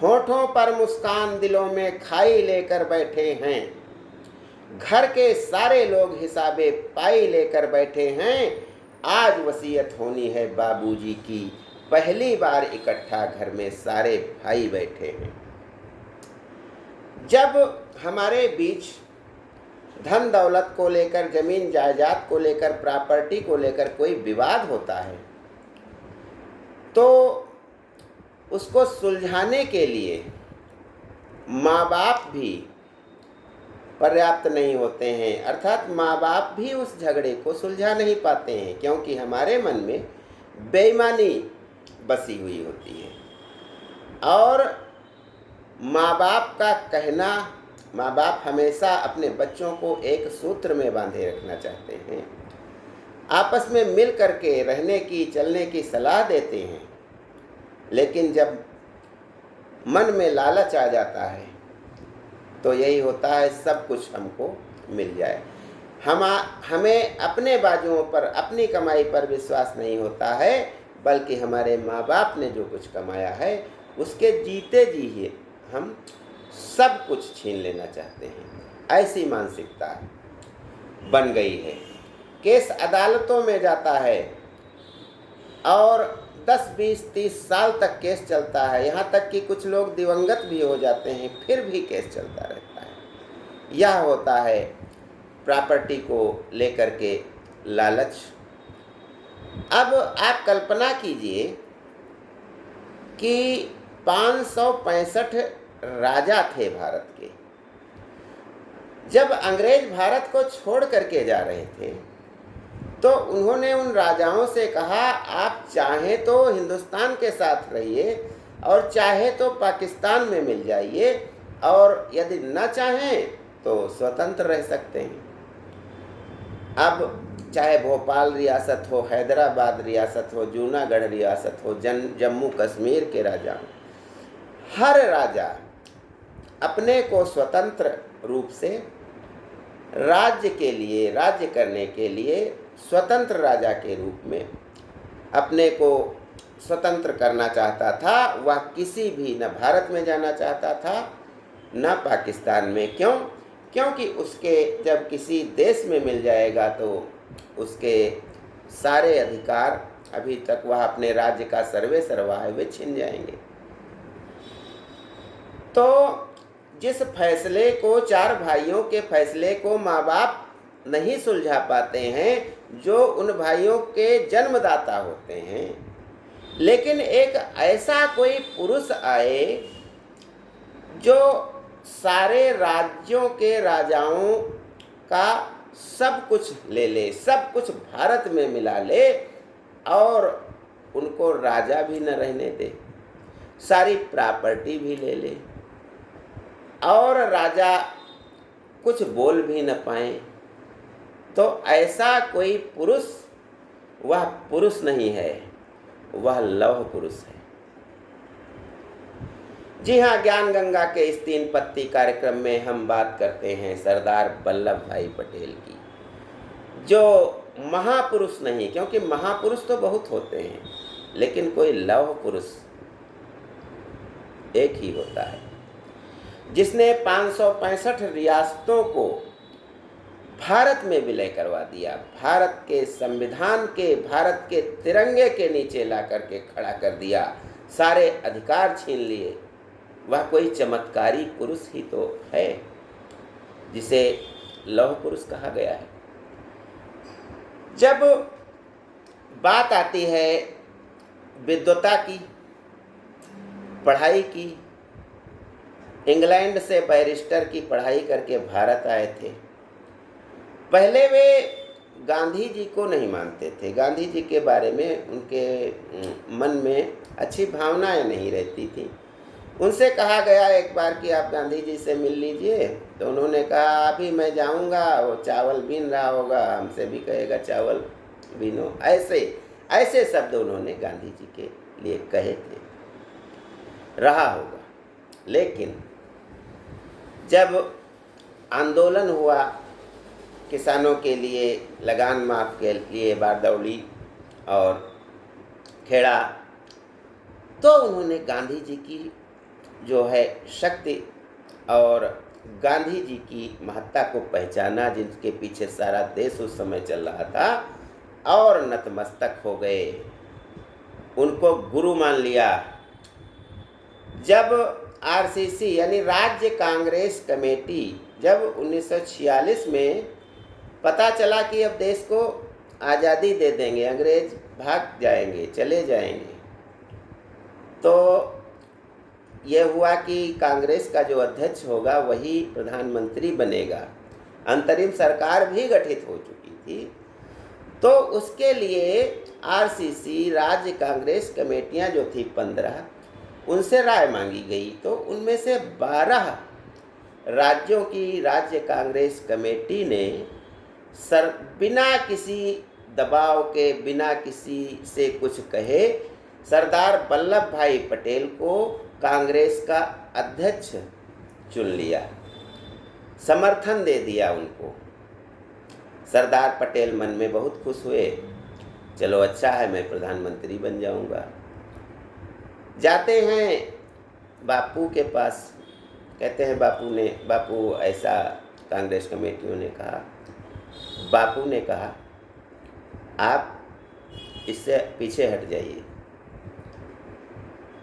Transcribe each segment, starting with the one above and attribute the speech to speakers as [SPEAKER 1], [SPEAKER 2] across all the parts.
[SPEAKER 1] होठों पर मुस्कान दिलों में खाई लेकर बैठे हैं। घर के सारे लोग हिसाबे पाई लेकर बैठे हैं। आज वसीयत होनी है बाबूजी की, पहली बार इकट्ठा घर में सारे भाई बैठे हैं। जब हमारे बीच धन दौलत को लेकर, जमीन जायदाद को लेकर, प्रॉपर्टी को लेकर कोई विवाद होता है तो उसको सुलझाने के लिए माँ बाप भी पर्याप्त नहीं होते हैं, अर्थात माँ बाप भी उस झगड़े को सुलझा नहीं पाते हैं, क्योंकि हमारे मन में बेईमानी बसी हुई होती है। और माँ बाप का कहना, माँ बाप हमेशा अपने बच्चों को एक सूत्र में बांधे रखना चाहते हैं, आपस में मिल करके रहने की, चलने की सलाह देते हैं, लेकिन जब मन में लालच आ जाता है तो यही होता है सब कुछ हमको मिल जाए। हमें अपने बाजुओं पर, अपनी कमाई पर विश्वास नहीं होता है, बल्कि हमारे माँ बाप ने जो कुछ कमाया है उसके जीते जी ही हम सब कुछ छीन लेना चाहते हैं। ऐसी मानसिकता बन गई है। केस अदालतों में जाता है और 10, 20, 30 साल तक केस चलता है, यहाँ तक कि कुछ लोग दिवंगत भी हो जाते हैं, फिर भी केस चलता रहता है। यह होता है प्रॉपर्टी को लेकर के लालच। अब आप कल्पना कीजिए कि 565 राजा थे भारत के। जब अंग्रेज भारत को छोड़ करके जा रहे थे तो उन्होंने उन राजाओं से कहा, आप चाहें तो हिंदुस्तान के साथ रहिए और चाहे तो पाकिस्तान में मिल जाइए, और यदि न चाहें तो स्वतंत्र रह सकते हैं। अब चाहे भोपाल रियासत हो, हैदराबाद रियासत हो, जूनागढ़ रियासत हो, जम्मू कश्मीर के राजा, हर राजा अपने को स्वतंत्र रूप से राज्य के लिए, राज्य करने के लिए स्वतंत्र राजा के रूप में अपने को स्वतंत्र करना चाहता था। वह किसी भी, न भारत में जाना चाहता था न पाकिस्तान में। क्यों? क्योंकि उसके जब किसी देश में मिल जाएगा तो उसके सारे अधिकार, अभी तक वह अपने राज्य का सर्वे सर्वा है, वे छिन जाएंगे। तो जिस फैसले को, 4 भाइयों के फैसले को माँ बाप नहीं सुलझा पाते हैं, जो उन भाइयों के जन्मदाता होते हैं, लेकिन एक ऐसा कोई पुरुष आए जो सारे राज्यों के राजाओं का सब कुछ ले ले, सब कुछ भारत में मिला ले और उनको राजा भी न रहने दे, सारी प्रॉपर्टी भी ले ले और राजा कुछ बोल भी न पाए, तो ऐसा कोई पुरुष, वह पुरुष नहीं है, वह लौह पुरुष है। जी हाँ, ज्ञान गंगा के इस 3 पत्ती कार्यक्रम में हम बात करते हैं सरदार वल्लभ भाई पटेल की, जो महापुरुष नहीं, क्योंकि महापुरुष तो बहुत होते हैं, लेकिन कोई लौह पुरुष एक ही होता है, जिसने 565 रियासतों को भारत में विलय करवा दिया, भारत के संविधान के, भारत के तिरंगे के नीचे ला करके खड़ा कर दिया, सारे अधिकार छीन लिए। वह कोई चमत्कारी पुरुष ही तो है जिसे लौह पुरुष कहा गया है। जब बात आती है विद्वता की, पढ़ाई की, इंग्लैंड से बैरिस्टर की पढ़ाई करके भारत आए थे। पहले वे गांधी जी को नहीं मानते थे, गांधी जी के बारे में उनके मन में अच्छी भावनाएं नहीं रहती थी। उनसे कहा गया एक बार कि आप गांधी जी से मिल लीजिए, तो उन्होंने कहा अभी मैं जाऊंगा, वो चावल बीन रहा होगा, हमसे भी कहेगा चावल बीनो, ऐसे ऐसे शब्द उन्होंने गांधी जी के लिए कहे थे, रहा होगा। लेकिन जब आंदोलन हुआ किसानों के लिए, लगान माफ के लिए, बारदौली और खेड़ा, तो उन्होंने गांधी जी की जो है शक्ति और गांधी जी की महत्ता को पहचाना, जिनके पीछे सारा देश उस समय चल रहा था, और नतमस्तक हो गए, उनको गुरु मान लिया। जब आरसीसी यानी राज्य कांग्रेस कमेटी जब 1946 में पता चला कि अब देश को आज़ादी दे देंगे, अंग्रेज भाग जाएंगे, चले जाएंगे, तो यह हुआ कि कांग्रेस का जो अध्यक्ष होगा वही प्रधानमंत्री बनेगा। अंतरिम सरकार भी गठित हो चुकी थी, तो उसके लिए आरसीसी राज्य कांग्रेस कमेटियां जो थी 15, उनसे राय मांगी गई। तो उनमें से 12 राज्यों की राज्य कांग्रेस कमेटी ने बिना किसी दबाव के, बिना किसी से कुछ कहे, सरदार वल्लभ भाई पटेल को कांग्रेस का अध्यक्ष चुन लिया, समर्थन दे दिया उनको। सरदार पटेल मन में बहुत खुश हुए, चलो अच्छा है, मैं प्रधानमंत्री बन जाऊंगा। जाते हैं बापू के पास, कहते हैं बापू ऐसा कांग्रेस कमेटियों ने कहा। बापू ने कहा आप इससे पीछे हट जाइए।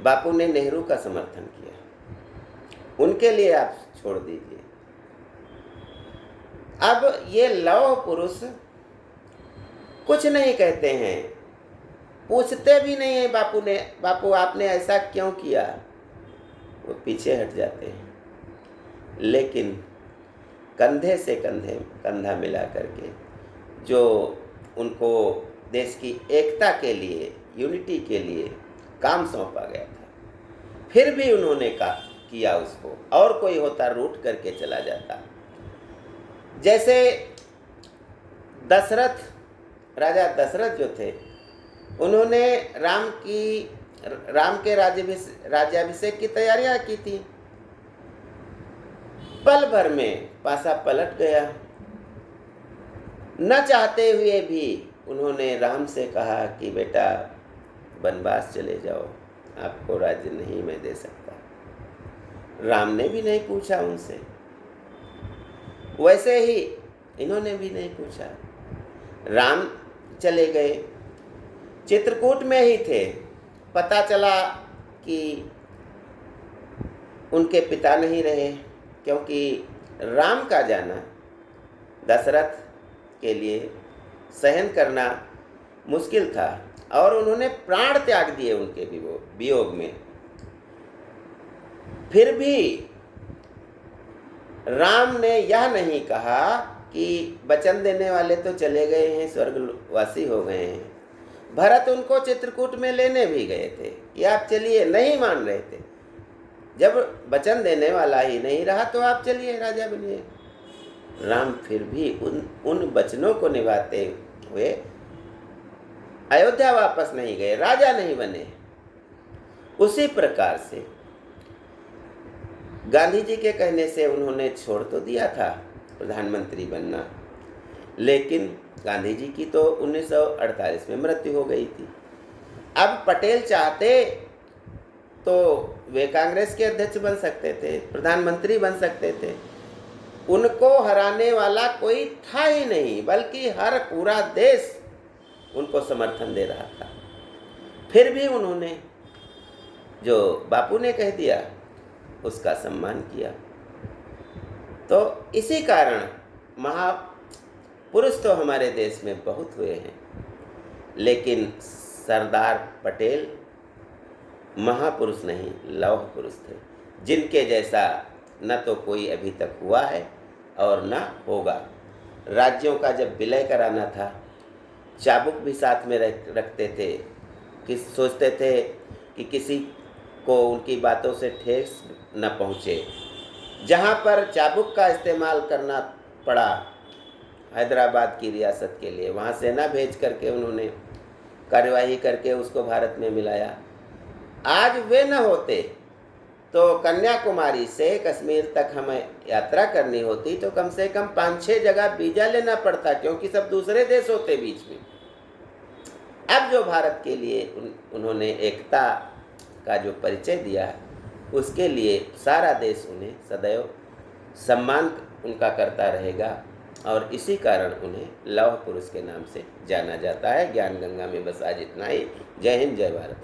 [SPEAKER 1] बापू ने नेहरू का समर्थन किया, उनके लिए आप छोड़ दीजिए। अब ये लौह पुरुष कुछ नहीं कहते हैं, पूछते भी नहीं है बापू आपने ऐसा क्यों किया, वो पीछे हट जाते हैं। लेकिन कंधे से कंधा मिला करके जो उनको देश की एकता के लिए, यूनिटी के लिए काम सौंपा गया था, फिर भी उन्होंने किया उसको, और कोई होता रूठ करके चला जाता। जैसे राजा दशरथ जो थे, उन्होंने राम के राज्याभिषेक की तैयारियां की थी, पल भर में पासा पलट गया। न चाहते हुए भी उन्होंने राम से कहा कि बेटा वनवास चले जाओ, आपको राज्य नहीं मैं दे सकता। राम ने भी नहीं पूछा उनसे, वैसे ही इन्होंने भी नहीं पूछा, राम चले गए। चित्रकूट में ही थे, पता चला कि उनके पिता नहीं रहे, क्योंकि राम का जाना दशरथ के लिए सहन करना मुश्किल था, और उन्होंने प्राण त्याग दिए उनके वियोग में। फिर भी राम ने यह नहीं कहा कि वचन देने वाले तो चले गए हैं, स्वर्गवासी हो गए हैं। भरत उनको चित्रकूट में लेने भी गए थे कि आप चलिए, नहीं मान रहे थे। जब वचन देने वाला ही नहीं रहा तो आप चलिए, राजा बनिए। राम फिर भी उन वचनों को निभाते हुए अयोध्या वापस नहीं गए, राजा नहीं बने। उसी प्रकार से गांधी जी के कहने से उन्होंने छोड़ तो दिया था प्रधानमंत्री बनना, लेकिन गांधी जी की तो 1948 में मृत्यु हो गई थी। अब पटेल चाहते तो वे कांग्रेस के अध्यक्ष बन सकते थे, प्रधानमंत्री बन सकते थे। उनको हराने वाला कोई था ही नहीं, बल्कि हर पूरा देश उनको समर्थन दे रहा था। फिर भी उन्होंने जो बापू ने कह दिया उसका सम्मान किया। तो इसी कारण महापुरुष तो हमारे देश में बहुत हुए हैं, लेकिन सरदार पटेल महापुरुष नहीं, लौह पुरुष थे, जिनके जैसा न तो कोई अभी तक हुआ है और न होगा। राज्यों का जब विलय कराना था, चाबुक भी साथ में रखते थे, कि सोचते थे कि किसी को उनकी बातों से ठेस न पहुँचे। जहाँ पर चाबुक का इस्तेमाल करना पड़ा हैदराबाद की रियासत के लिए, वहाँ सेना भेज करके उन्होंने कार्यवाही करके उसको भारत में मिलाया। आज वे न होते तो कन्याकुमारी से कश्मीर तक हमें यात्रा करनी होती तो कम से कम 5-6 जगह वीजा लेना पड़ता, क्योंकि सब दूसरे देश होते बीच में। अब जो भारत के लिए उन्होंने एकता का जो परिचय दिया, उसके लिए सारा देश उन्हें सदैव सम्मान उनका करता रहेगा और इसी कारण उन्हें लौह पुरुष के नाम से जाना जाता है। ज्ञान गंगा में बस आज इतना ही। जय हिंद, जय भारत।